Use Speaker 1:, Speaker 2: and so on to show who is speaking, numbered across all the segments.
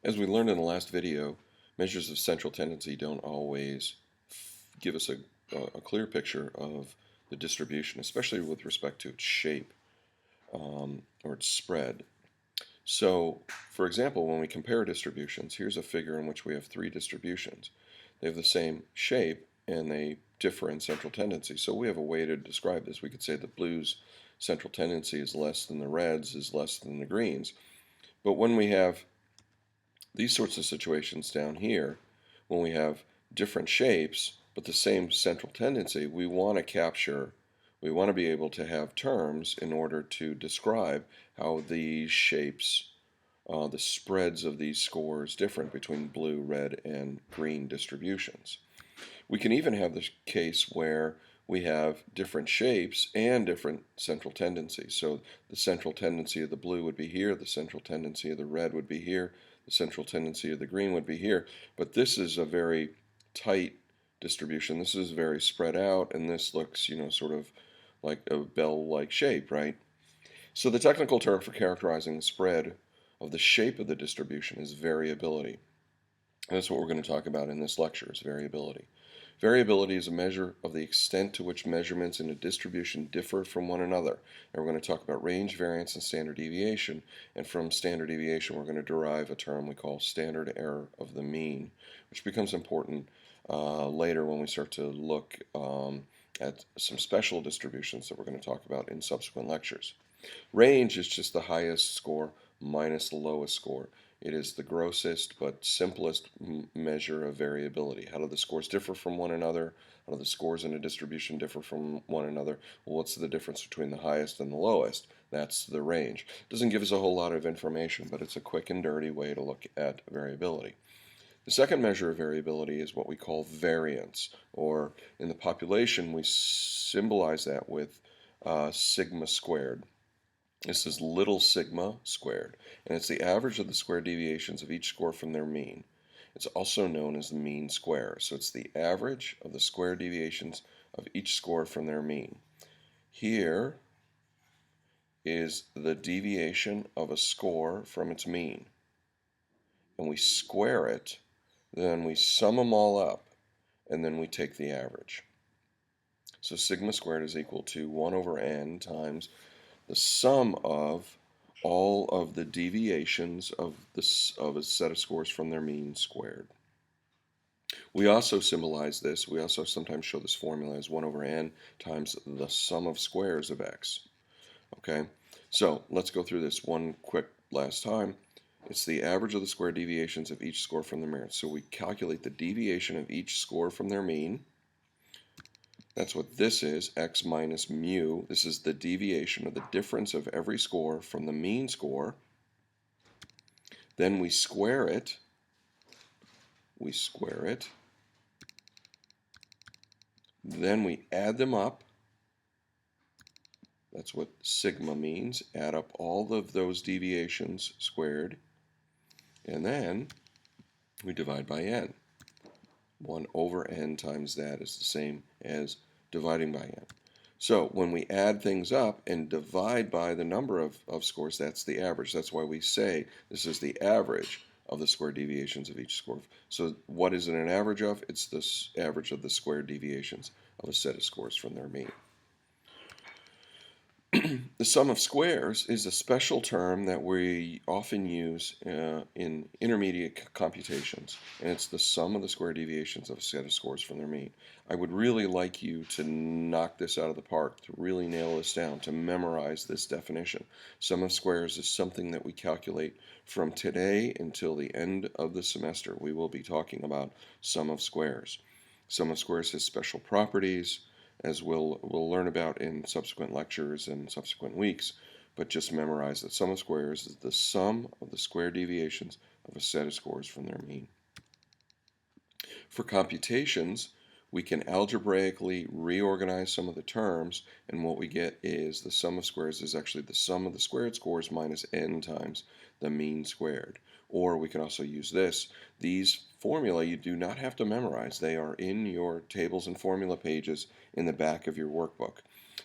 Speaker 1: As we learned in the last video, measures of central tendency don't always give us a clear picture of the distribution, especially with respect to its shape or its spread. So, for example, when we compare distributions, here's a figure in which we have three distributions. They have the same shape and they differ in central tendency. So we have a way to describe this. We could say the blues' central tendency is less than the reds, is less than the greens. But when we have these sorts of situations down here, when we have different shapes but the same central tendency, we want to be able to have terms in order to describe how these shapes, the spreads of these scores different between blue, red, and green distributions. We can even have the case where we have different shapes and different central tendencies. So the central tendency of the blue would be here, the central tendency of the red would be here, the central tendency of the green would be here. But this is a very tight distribution. This is very spread out, and this looks, sort of like a bell-like shape, right? So the technical term for characterizing the spread of the shape of the distribution is variability. And that's what we're going to talk about in this lecture, is variability. Variability is a measure of the extent to which measurements in a distribution differ from one another. And we're going to talk about range, variance, and standard deviation. And from standard deviation, we're going to derive a term we call standard error of the mean, which becomes important later when we start to look at some special distributions that we're going to talk about in subsequent lectures. Range is just the highest score minus the lowest score. It is the grossest but simplest measure of variability. How do the scores differ from one another? How do the scores in a distribution differ from one another? Well, what's the difference between the highest and the lowest? That's the range. It doesn't give us a whole lot of information, but it's a quick and dirty way to look at variability. The second measure of variability is what we call variance, or in the population we symbolize that with sigma squared. This is little sigma squared, and it's the average of the square deviations of each score from their mean. It's also known as the mean square, so it's the average of the square deviations of each score from their mean. Here is the deviation of a score from its mean, and we square it, then we sum them all up, and then we take the average. So sigma squared is equal to 1 over n times the sum of all of the deviations of a set of scores from their mean squared. We also symbolize this, we also sometimes show this formula as 1 over n times the sum of squares of x. Okay, so let's go through this one quick last time. It's the average of the square deviations of each score from their mean. So we calculate the deviation of each score from their mean. That's what this is, x minus mu. This is the deviation of the difference of every score from the mean score. Then we square it. Then we add them up. That's what sigma means. Add up all of those deviations squared. And then we divide by n. 1 over n times that is the same as dividing by n. So when we add things up and divide by the number of scores, that's the average. That's why we say this is the average of the square deviations of each score. So what is it an average of? It's the average of the square deviations of a set of scores from their mean. The sum of squares is a special term that we often use in intermediate computations, and it's the sum of the square deviations of a set of scores from their mean. I would really like you to knock this out of the park, to really nail this down, to memorize this definition. Sum of squares is something that we calculate from today until the end of the semester. We will be talking about sum of squares. Sum of squares has special properties, as we'll learn about in subsequent lectures and subsequent weeks, but just memorize that sum of squares is the sum of the square deviations of a set of scores from their mean. For computations, we can algebraically reorganize some of the terms, and what we get is the sum of squares is actually the sum of the squared scores minus n times the mean squared. Or we can also use this. These formula you do not have to memorize. They are in your tables and formula pages in the back of your workbook.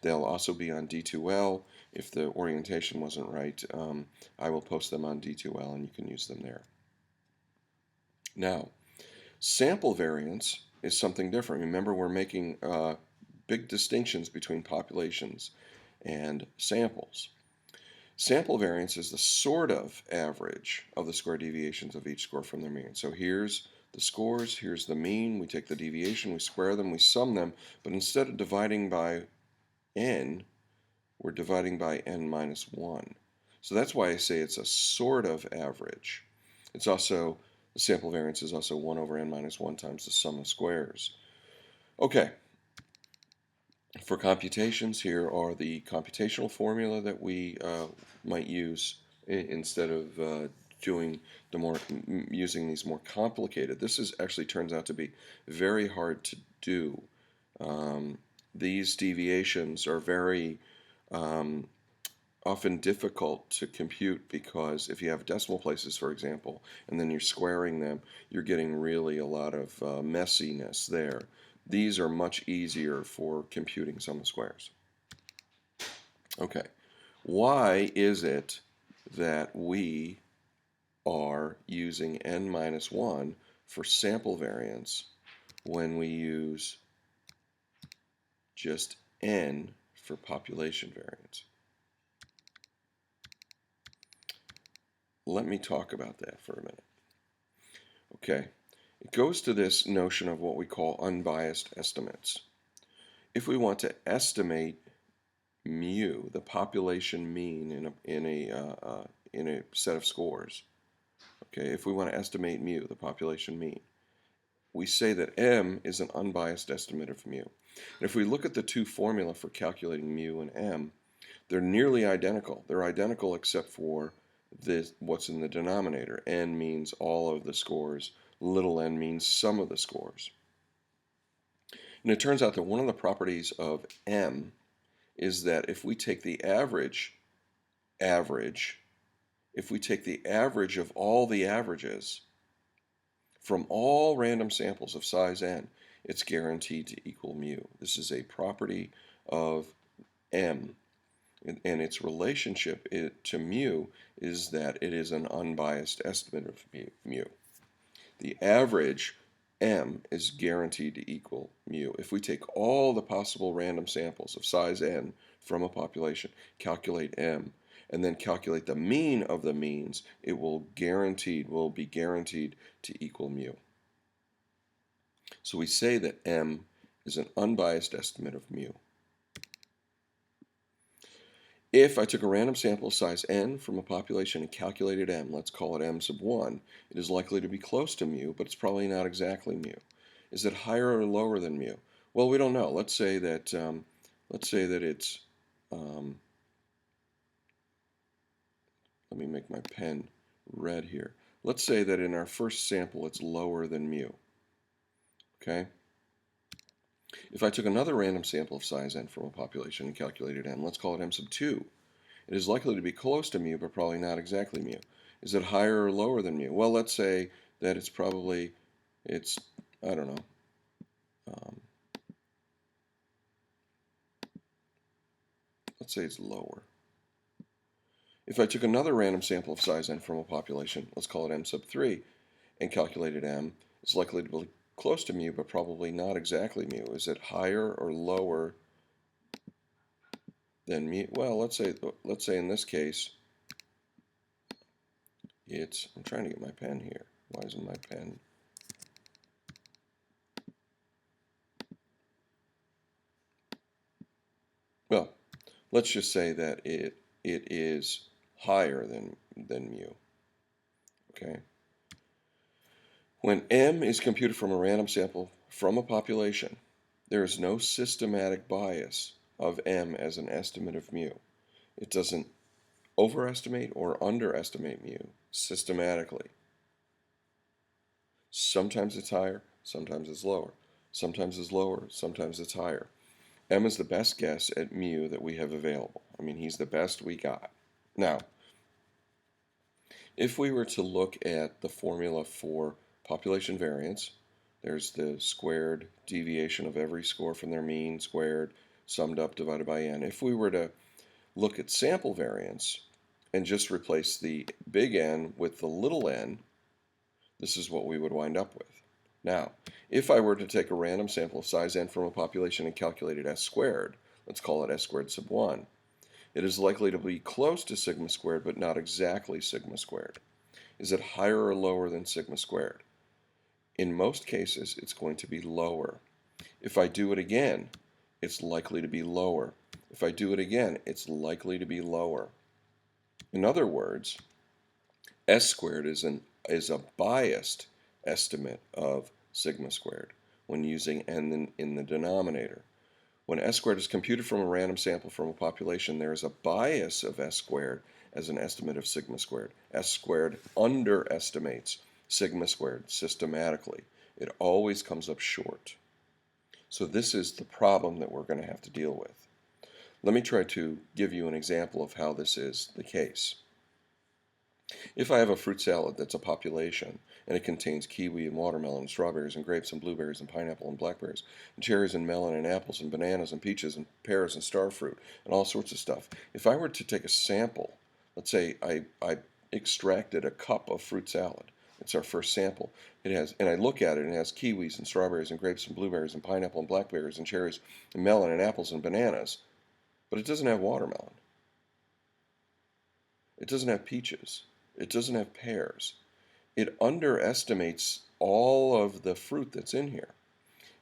Speaker 1: They'll also be on D2L. If the orientation wasn't right, I will post them on D2L and you can use them there. Now, sample variance is something different. Remember, we're making big distinctions between populations and samples. Sample variance is the sort of average of the square deviations of each score from their mean. So here's the scores, here's the mean, we take the deviation, we square them, we sum them, but instead of dividing by n, we're dividing by n minus 1. So that's why I say it's a sort of average. It's also, the sample variance is also 1 over n minus 1 times the sum of squares. Okay, for computations, here are the computational formula that we might use instead of doing using these more complicated. This is actually turns out to be very hard to do. These deviations are very often difficult to compute because if you have decimal places, for example, and then you're squaring them, you're getting really a lot of messiness there. These are much easier for computing sum of squares. Okay, why is it that we are using n minus 1 for sample variance when we use just n for population variance? Let me talk about that for a minute. Okay, it goes to this notion of what we call unbiased estimates. If we want to estimate mu, the population mean in a set of scores, okay, if we want to estimate mu, the population mean, we say that m is an unbiased estimate of mu. And if we look at the two formula for calculating mu and m, they're nearly identical. They're identical except for what's in the denominator. N means all of the scores. Little n means some of the scores. And it turns out that one of the properties of m is that if we take the average, if we take the average of all the averages from all random samples of size n, it's guaranteed to equal mu. This is a property of m. And its relationship to mu is that it is an unbiased estimate of mu. The average m is guaranteed to equal mu. If we take all the possible random samples of size n from a population, calculate m, and then calculate the mean of the means, it will be guaranteed to equal mu. So we say that m is an unbiased estimate of mu. If I took a random sample of size n from a population and calculated m, let's call it m sub 1, it is likely to be close to mu, but it's probably not exactly mu. Is it higher or lower than mu? Well, we don't know. Let's say that it's, let me make my pen red here. Let's say that in our first sample it's lower than mu. Okay? If I took another random sample of size n from a population and calculated m, let's call it m sub 2, it is likely to be close to mu, but probably not exactly mu. Is it higher or lower than mu? Well, let's say that it's, I don't know, let's say it's lower. If I took another random sample of size n from a population, let's call it m sub 3, and calculated m, it's likely to be close to mu, but probably not exactly mu. Is it higher or lower than mu? Well, let's say in this case, I'm trying to get my pen here. Why isn't my pen? Well, let's just say that it is higher than mu. Okay. When m is computed from a random sample from a population, there is no systematic bias of m as an estimate of mu. It doesn't overestimate or underestimate mu systematically. Sometimes it's higher, sometimes it's lower. Sometimes it's lower, sometimes it's higher. M is the best guess at mu that we have available. I mean, he's the best we got. Now, if we were to look at the formula for population variance, there's the squared deviation of every score from their mean squared, summed up, divided by n. If we were to look at sample variance and just replace the big N with the little n, This is what we would wind up with. Now, if I were to take a random sample of size n from a population and calculate it S squared, let's call it S squared sub 1, it is likely to be close to sigma squared, but not exactly sigma squared. Is it higher or lower than sigma squared? In most cases, it's going to be lower. If I do it again, it's likely to be lower. If I do it again, it's likely to be lower. In other words, S squared is a biased estimate of sigma squared when using n in the denominator. When S squared is computed from a random sample from a population, there is a bias of S squared as an estimate of sigma squared. S squared underestimates sigma squared systematically. It always comes up short. So this is the problem that we're going to have to deal with. Let me try to give you an example of how this is the case. If I have a fruit salad that's a population, and it contains kiwi and watermelon, and strawberries and grapes and blueberries and pineapple and blackberries, and cherries and melon and apples and bananas and peaches and pears and starfruit and all sorts of stuff, if I were to take a sample, let's say I extracted a cup of fruit salad, it's our first sample, and I look at it and it has kiwis and strawberries and grapes and blueberries and pineapple and blackberries and cherries and melon and apples and bananas, but it doesn't have watermelon. It doesn't have peaches. It doesn't have pears. It underestimates all of the fruit that's in here.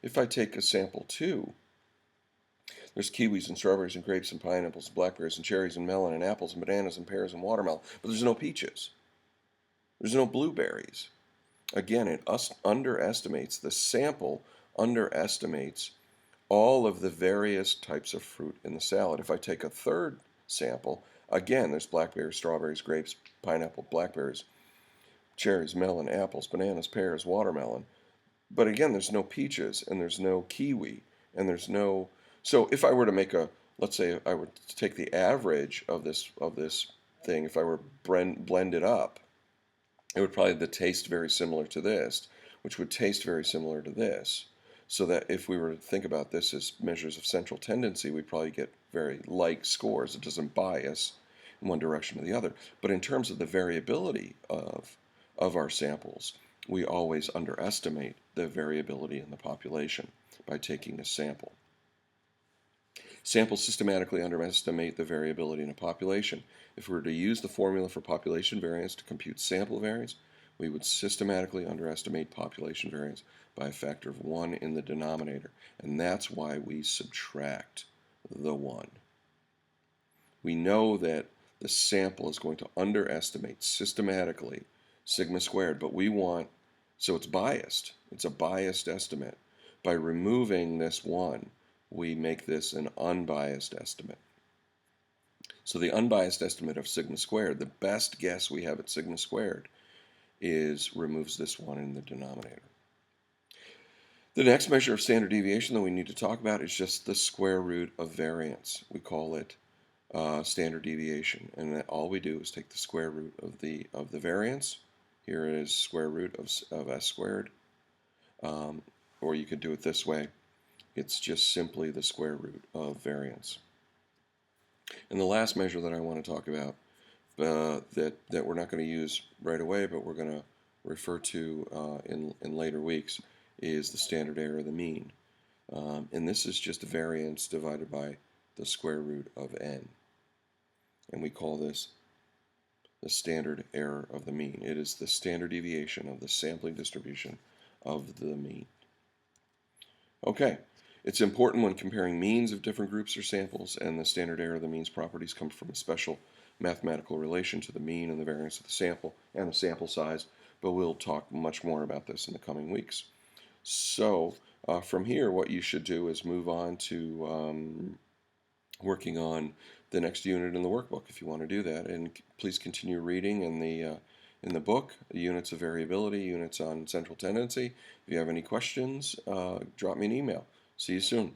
Speaker 1: If I take a sample 2, there's kiwis and strawberries and grapes and pineapples and blackberries and cherries and melon and apples and bananas and pears and watermelon, but there's no peaches. There's no blueberries. Again, it underestimates, the sample underestimates all of the various types of fruit in the salad. If I take a third sample, again, there's blackberries, strawberries, grapes, pineapple, blackberries, cherries, melon, apples, bananas, pears, watermelon. But again, there's no peaches, and there's no kiwi, and there's no... So if I were to make let's say I were to take the average of this thing, if I were blend it up, it would probably taste very similar to this, which would taste very similar to this. So that if we were to think about this as measures of central tendency, we'd probably get very like scores. It doesn't bias in one direction or the other. But in terms of the variability of our samples, we always underestimate the variability in the population by taking a sample. Samples systematically underestimate the variability in a population. If we were to use the formula for population variance to compute sample variance, we would systematically underestimate population variance by a factor of 1 in the denominator. And that's why we subtract the 1. We know that the sample is going to underestimate systematically sigma squared, but we want, so it's biased. It's a biased estimate. By removing this 1, we make this an unbiased estimate. So the unbiased estimate of sigma squared, the best guess we have at sigma squared, removes this 1 in the denominator. The next measure of standard deviation that we need to talk about is just the square root of variance. We call it standard deviation, and all we do is take the square root of the variance. Here it is square root of S squared, or you could do it this way. It's just simply the square root of variance. And the last measure that I want to talk about that we're not going to use right away, but we're going to refer to in later weeks, is the standard error of the mean. And this is just variance divided by the square root of n. And we call this the standard error of the mean. It is the standard deviation of the sampling distribution of the mean. Okay, it's important when comparing means of different groups or samples, and the standard error of the mean's properties come from a special mathematical relation to the mean and the variance of the sample and the sample size, but we'll talk much more about this in the coming weeks. So from here, what you should do is move on to working on the next unit in the workbook if you want to do that, and please continue reading in the book, the units of variability, units on central tendency. If you have any questions, drop me an email. See you soon.